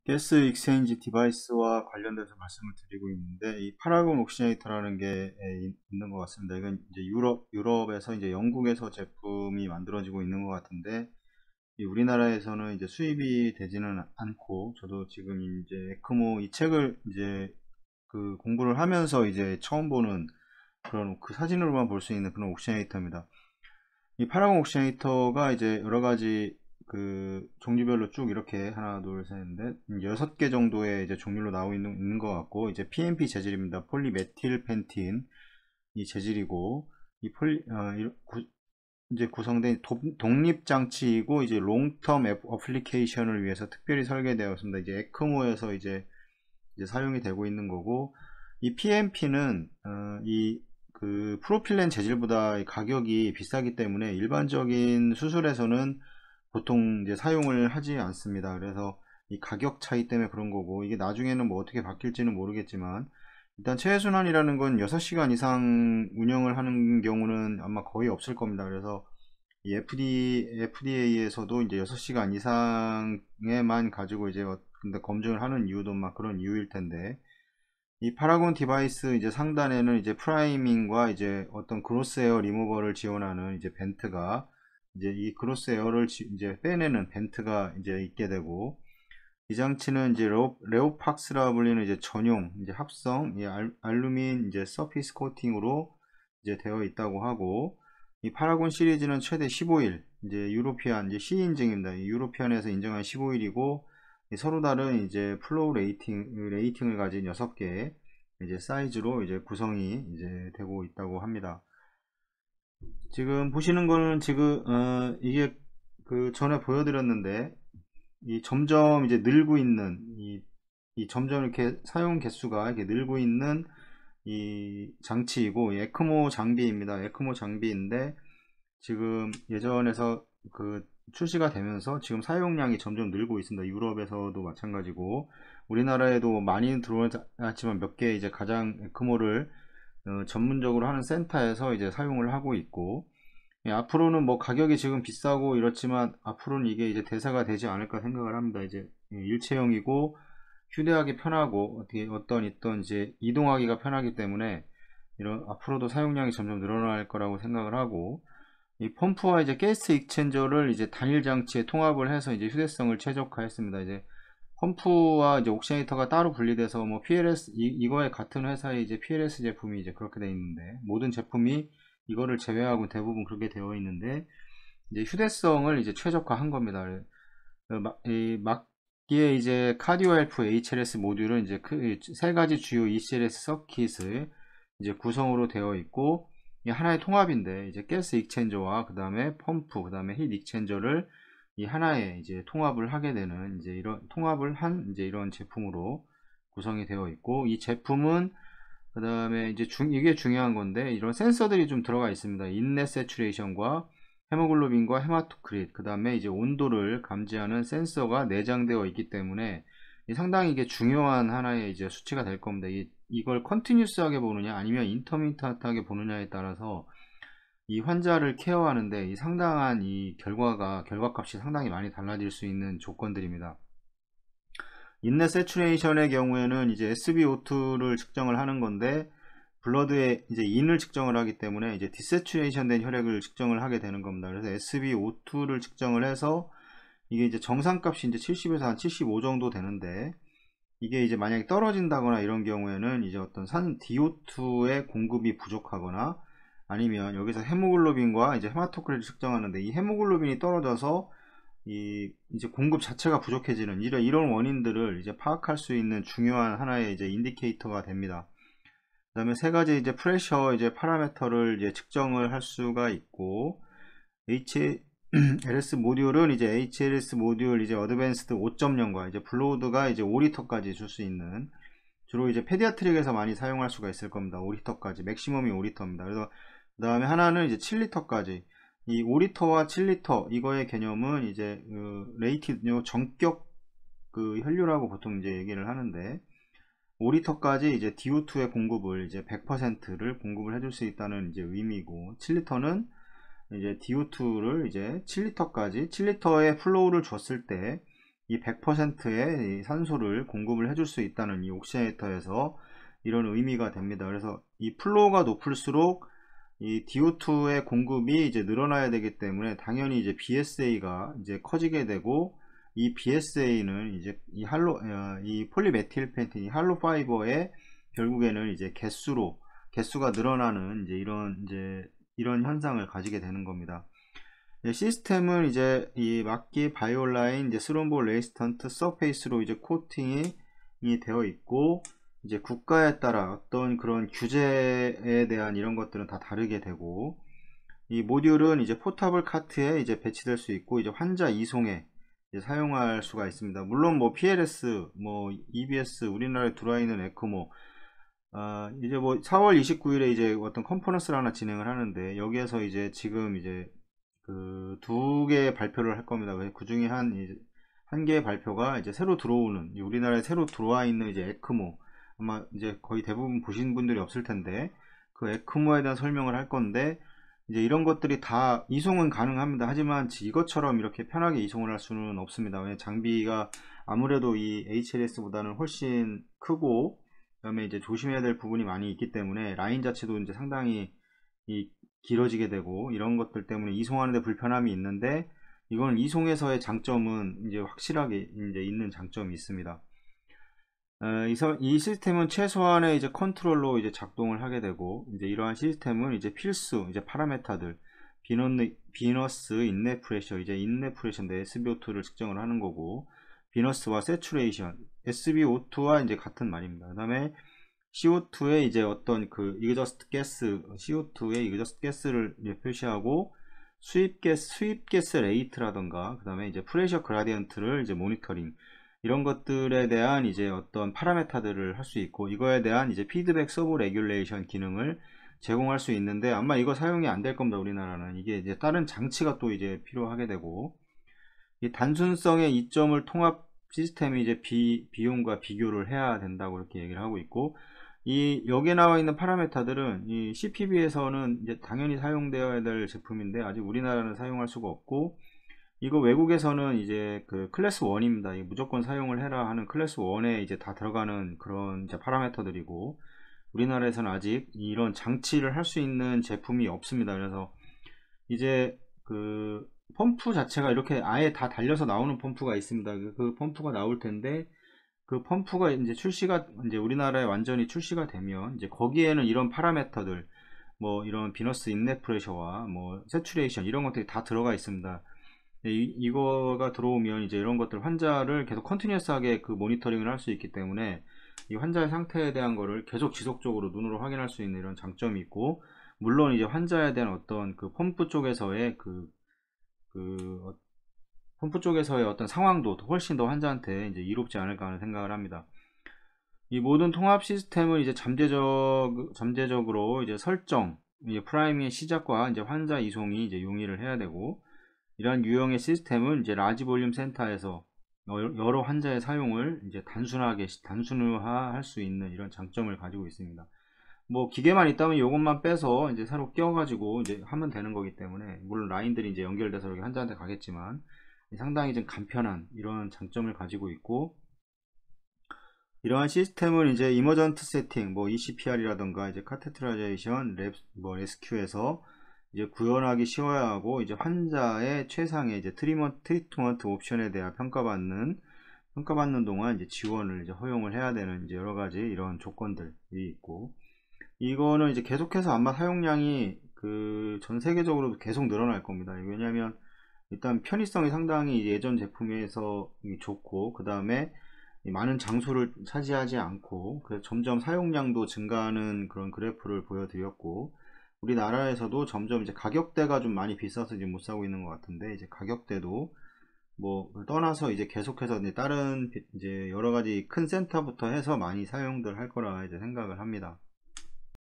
가스 익스체인지 디바이스와 관련돼서 말씀을 드리고 있는데, 이 파라곤 옥시네이터라는 게 있는 것 같습니다. 이건 이제 유럽에서 이제 영국에서 제품이 만들어지고 있는 것 같은데, 이 우리나라에서는 이제 수입이 되지는 않고, 저도 지금 이제 에크모 이 책을 이제 그 공부를 하면서 이제 처음 보는 그런 그 사진으로만 볼 수 있는 그런 옥시네이터입니다. 이 파라곤 옥시네이터가 이제 여러 가지 그 종류별로 쭉 이렇게 하나, 둘, 셋, 넷, 6개 정도의 이제 종류로 나오고 있는 것 같고, 이제 PMP 재질입니다. 폴리메틸 펜틴 이 재질이고, 이 이제 구성된 독립장치이고, 이제 롱텀 어플리케이션을 위해서 특별히 설계되었습니다. 이제 에크모에서 이제 사용이 되고 있는 거고, 이 PMP는 이 그 프로필렌 재질보다 가격이 비싸기 때문에 일반적인 수술에서는 보통 이제 사용을 하지 않습니다. 그래서 이 가격 차이 때문에 그런 거고, 이게 나중에는 뭐 어떻게 바뀔지는 모르겠지만, 일단 최순환이라는 건 6시간 이상 운영을 하는 경우는 아마 거의 없을 겁니다. 그래서 이 FDA에서도 이제 6시간 이상에만 가지고 이제 근데 검증을 하는 이유도 막 그런 이유일 텐데, 이 파라곤 디바이스 이제 상단에는 이제 프라이밍과 이제 어떤 그로스 에어 리무버를 지원하는 이제 벤트가, 이제 이 그로스 에어를 이제 빼내는 벤트가 이제 있게 되고, 이 장치는 이제 레오팍스라 불리는 이제 전용 이제 합성 알루민 이제 서피스 코팅으로 이제 되어 있다고 하고, 이 파라곤 시리즈는 최대 15일 이제 유로피안 이제 C 인증입니다. 유로피안에서 인정한 15일이고, 서로 다른 이제 플로우 레이팅을 가진 6개 이제 사이즈로 이제 구성이 이제 되고 있다고 합니다. 지금 보시는 거는 지금 이게 그 전에 보여드렸는데, 이 점점 이제 늘고 있는 이 점점 이렇게 사용 개수가 이렇게 늘고 있는 이 장치이고, 이 에크모 장비입니다. 에크모 장비인데, 지금 예전에서 그 출시가 되면서 지금 사용량이 점점 늘고 있습니다. 유럽에서도 마찬가지고, 우리나라에도 많이 들어왔지만 몇 개 이제 가장 에크모를 전문적으로 하는 센터에서 이제 사용을 하고 있고, 예, 앞으로는 뭐 가격이 지금 비싸고 이렇지만 앞으로는 이게 이제 대세가 되지 않을까 생각을 합니다. 이제 일체형이고 휴대하기 편하고 어떻게 어떤 있던 이제 이동하기가 편하기 때문에 이런 앞으로도 사용량이 점점 늘어날 거라고 생각을 하고, 이 펌프와 이제 가스 익스체인저를 이제 단일 장치에 통합을 해서 이제 휴대성을 최적화했습니다. 이제 펌프와 이제 옥시네이터가 따로 분리돼서 뭐 PLS 이거에 같은 회사의 이제 PLS 제품이 이제 그렇게 되어 있는데, 모든 제품이 이거를 제외하고 대부분 그렇게 되어 있는데, 이제 휴대성을 이제 최적화한 겁니다. 이 막기에 이제 카디오 헬프 HLS 모듈은 이제 그 세 가지 주요 ECLS 서킷을 이제 구성으로 되어 있고, 이 하나의 통합인데, 이제 가스 익스체인저와 그 다음에 펌프, 그 다음에 히 익스체인저를 이 하나에 이제 통합을 하게 되는 이제 이런 통합을 한 이제 이런 제품으로 구성이 되어 있고, 이 제품은 그 다음에 이제 이게 중요한 건데, 이런 센서들이 좀 들어가 있습니다. 인넷 세츄레이션과 헤모글로빈과 헤마토크릿, 그 다음에 이제 온도를 감지하는 센서가 내장되어 있기 때문에 상당히 이게 중요한 하나의 이제 수치가 될 겁니다. 이걸 컨티뉴스하게 보느냐 아니면 인터미턴트하게 보느냐에 따라서 이 환자를 케어하는데 이 상당한 이 결과값이 상당히 많이 달라질 수 있는 조건들입니다. 인넷 세츄레이션의 경우에는 이제 SbO2를 측정을 하는 건데, 블러드에 이제 인을 측정을 하기 때문에 이제 디세츄레이션 된 혈액을 측정을 하게 되는 겁니다. 그래서 SbO2를 측정을 해서 이게 이제 정상값이 이제 70에서 한 75 정도 되는데, 이게 이제 만약에 떨어진다거나 이런 경우에는 이제 어떤 DO2의 공급이 부족하거나, 아니면 여기서 헤모글로빈과 이제 헤마토크릿을 측정하는데 이 헤모글로빈이 떨어져서 이제 공급 자체가 부족해지는 이런 원인들을 이제 파악할 수 있는 중요한 하나의 이제 인디케이터가 됩니다. 그 다음에 세 가지 이제 프레셔 이제 파라미터를 이제 측정을 할 수가 있고, HLS 모듈은 이제 HLS 모듈 이제 어드밴스드 5.0과 이제 블로우드가 이제 5리터까지 줄 수 있는, 주로 이제 페디아트릭에서 많이 사용할 수가 있을 겁니다. 5리터까지 맥시멈이 5리터입니다. 그래서 그 다음에 하나는 이제 7리터까지, 이 5리터와 7리터 이거의 개념은 이제 레이티드 정격 그 혈류라고 보통 이제 얘기를 하는데, 5리터까지 이제 DO2의 공급을 이제 100%를 공급을 해줄 수 있다는 이제 의미고, 7리터는 이제 DO2를 이제 7리터까지 7리터의 플로우를 줬을 때 이 100%의 산소를 공급을 해줄 수 있다는 이 옥시네이터에서 이런 의미가 됩니다. 그래서 이 플로우가 높을수록 이 DO2의 공급이 이제 늘어나야 되기 때문에 당연히 이제 BSA가 이제 커지게 되고, 이 BSA는 이제 이 폴리메틸펜틴, 이 할로 파이버의 결국에는 이제 개수가 늘어나는 이런 현상을 가지게 되는 겁니다. 시스템은 이제 이 막기 바이올라인, 이제 스롬보 레이스턴트 서페이스로 이제 코팅이 되어 있고, 이제 국가에 따라 어떤 그런 규제에 대한 이런 것들은 다 다르게 되고, 이 모듈은 이제 포터블 카트에 이제 배치될 수 있고, 이제 환자 이송에 이제 사용할 수가 있습니다. 물론 뭐 PLS, 뭐 EBS, 우리나라에 들어와 있는 에크모, 이제 뭐 4월 29일에 이제 어떤 컨퍼런스를 하나 진행을 하는데, 여기에서 이제 지금 이제 그 두 개의 발표를 할 겁니다. 그 중에 한 개의 발표가 이제 새로 들어오는, 우리나라에 새로 들어와 있는 이제 에크모, 아마 이제 거의 대부분 보신 분들이 없을 텐데, 그 에크모에 대한 설명을 할 건데, 이제 이런 것들이 다 이송은 가능합니다. 하지만 이것처럼 이렇게 편하게 이송을 할 수는 없습니다. 왜냐면 장비가 아무래도 이 HLS보다는 훨씬 크고, 그다음에 이제 조심해야 될 부분이 많이 있기 때문에 라인 자체도 이제 상당히 길어지게 되고, 이런 것들 때문에 이송하는 데 불편함이 있는데, 이건 이송에서의 장점은 이제 확실하게 이제 있는 장점이 있습니다. 이 시스템은 최소한의 이제 컨트롤로 이제 작동을 하게 되고, 이제 이러한 시스템은 이제 필수 이제 파라메타들, 비너스 인내 프레셔, 이제 인내 프레셔인데 SBO2를 측정을 하는 거고, 비너스와 세츄레이션, SBO2와 이제 같은 말입니다. 그 다음에 CO2의 이제 어떤 그 이그저스트 가스, CO2의 이그저스트 가스를 표시하고, 수입 가스 레이트라던가, 그 다음에 이제 프레셔 그라디언트를 이제 모니터링, 이런 것들에 대한 이제 어떤 파라메타들을 할 수 있고, 이거에 대한 이제 피드백 서브 레귤레이션 기능을 제공할 수 있는데, 아마 이거 사용이 안 될 겁니다. 우리나라는 이게 이제 다른 장치가 또 이제 필요하게 되고, 이 단순성의 이점을 통합 시스템이 이제 비용과 비교를 해야 된다고 이렇게 얘기를 하고 있고, 여기에 나와 있는 파라메타들은 이 CPB에서는 이제 당연히 사용되어야 될 제품인데, 아직 우리나라는 사용할 수가 없고, 이거 외국에서는 이제 그 클래스 1입니다. 무조건 사용을 해라 하는 클래스 1에 이제 다 들어가는 그런 이제 파라메터들이고, 우리나라에서는 아직 이런 장치를 할 수 있는 제품이 없습니다. 그래서 이제 그 펌프 자체가 이렇게 아예 다 달려서 나오는 펌프가 있습니다. 그 펌프가 나올 텐데, 그 펌프가 이제 우리나라에 완전히 출시가 되면 이제 거기에는 이런 파라메터들, 뭐 이런 비너스 인내 프레셔와 뭐 세츄레이션, 이런 것들이 다 들어가 있습니다. 이거가 들어오면 이제 이런 것들 환자를 계속 컨티뉴어스하게 그 모니터링을 할 수 있기 때문에, 이 환자의 상태에 대한 거를 계속 지속적으로 눈으로 확인할 수 있는 이런 장점이 있고, 물론 이제 환자에 대한 어떤 그 펌프 쪽에서의 펌프 쪽에서의 어떤 상황도 훨씬 더 환자한테 이제 이롭지 않을까 하는 생각을 합니다. 이 모든 통합 시스템은 이제 잠재적으로 이제 설정, 이제 프라이밍의 시작과 이제 환자 이송이 이제 용이를 해야 되고, 이러한 유형의 시스템은 이제 라지 볼륨 센터에서 여러 환자의 사용을 이제 단순화할 수 있는 이런 장점을 가지고 있습니다. 뭐 기계만 있다면 이것만 빼서 이제 새로 끼워가지고 이제 하면 되는 거기 때문에, 물론 라인들이 이제 연결돼서 이렇게 환자한테 가겠지만 상당히 좀 간편한 이런 장점을 가지고 있고, 이러한 시스템은 이제 이머전트 세팅, 뭐 ECPR이라던가 이제 카테트라이제이션, 레스큐에서 이제 구현하기 쉬워야 하고, 이제 환자의 최상의 이제 트리트먼트 옵션에 대한 평가받는 동안 이제 지원을 이제 허용을 해야 되는 이제 여러 가지 이런 조건들이 있고, 이거는 이제 계속해서 아마 사용량이 그 전 세계적으로 계속 늘어날 겁니다. 왜냐하면 일단 편의성이 상당히 예전 제품에서 좋고, 그 다음에 많은 장소를 차지하지 않고, 그래서 점점 사용량도 증가하는 그런 그래프를 보여드렸고, 우리나라에서도 점점 이제 가격대가 좀 많이 비싸서 지금 못 사고 있는 것 같은데, 이제 가격대도 뭐 떠나서 이제 계속해서 이제 다른 이제 여러 가지 큰 센터부터 해서 많이 사용들 할 거라 이제 생각을 합니다.